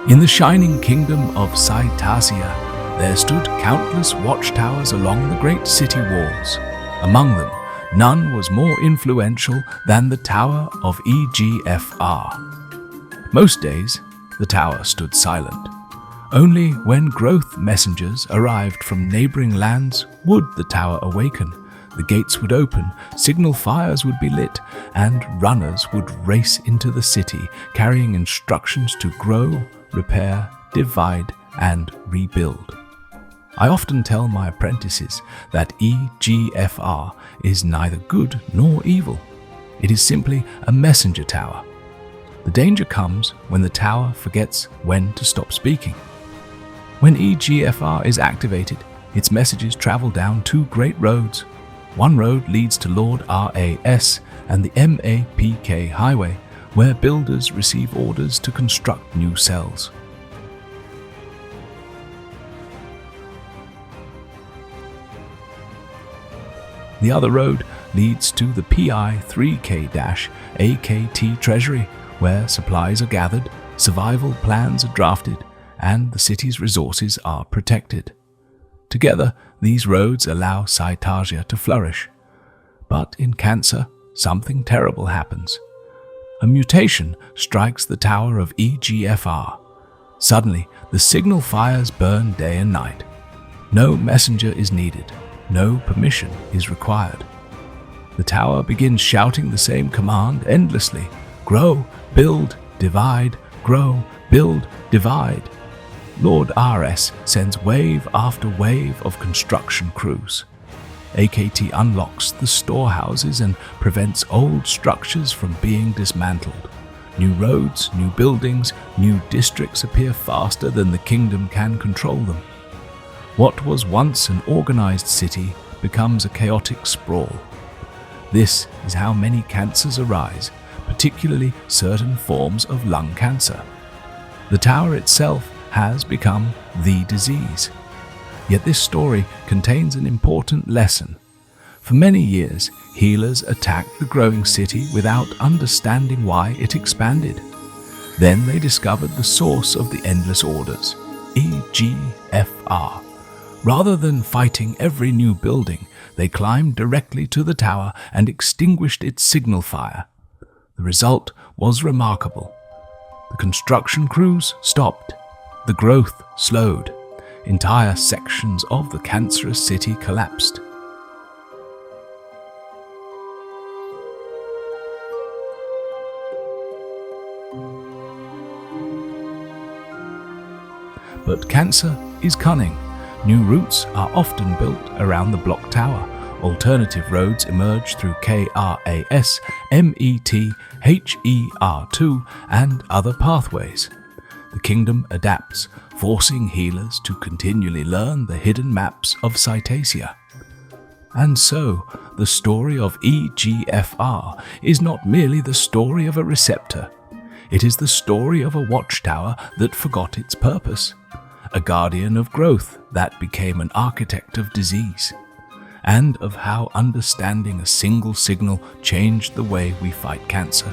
In the shining kingdom of Cytasia, there stood countless watchtowers along the great city walls. Among them, none was more influential than the Tower of EGFR. Most days, the tower stood silent. Only when growth messengers arrived from neighboring lands would the tower awaken. The gates would open, signal fires would be lit, and runners would race into the city, carrying instructions to grow, repair, divide, and rebuild. I often tell my apprentices that EGFR is neither good nor evil. It is simply a messenger tower. The danger comes when the tower forgets when to stop speaking. When EGFR is activated, its messages travel down two great roads. One road leads to Lord RAS and the MAPK highway, where builders receive orders to construct new cells. The other road leads to the PI3K-AKT Treasury, where supplies are gathered, survival plans are drafted, and the city's resources are protected. Together, these roads allow Cytasia to flourish. But in cancer, something terrible happens. A mutation strikes the tower of EGFR. Suddenly, the signal fires burn day and night. No messenger is needed. No permission is required. The tower begins shouting the same command endlessly: grow, build, divide, grow, build, divide. Lord RS sends wave after wave of construction crews. AKT unlocks the storehouses and prevents old structures from being dismantled. New roads, new buildings, new districts appear faster than the kingdom can control them. What was once an organized city becomes a chaotic sprawl. This is how many cancers arise, particularly certain forms of lung cancer. The tower itself has become the disease. Yet this story contains an important lesson. For many years, healers attacked the growing city without understanding why it expanded. Then they discovered the source of the endless orders, EGFR. Rather than fighting every new building, they climbed directly to the tower and extinguished its signal fire. The result was remarkable. The construction crews stopped. The growth slowed. Entire sections of the cancerous city collapsed. But cancer is cunning. New routes are often built around the block tower. Alternative roads emerge through KRAS, MET, HER2, and other pathways. The kingdom adapts, forcing healers to continually learn the hidden maps of Cytasia. And so, the story of EGFR is not merely the story of a receptor. It is the story of a watchtower that forgot its purpose, a guardian of growth that became an architect of disease, and of how understanding a single signal changed the way we fight cancer.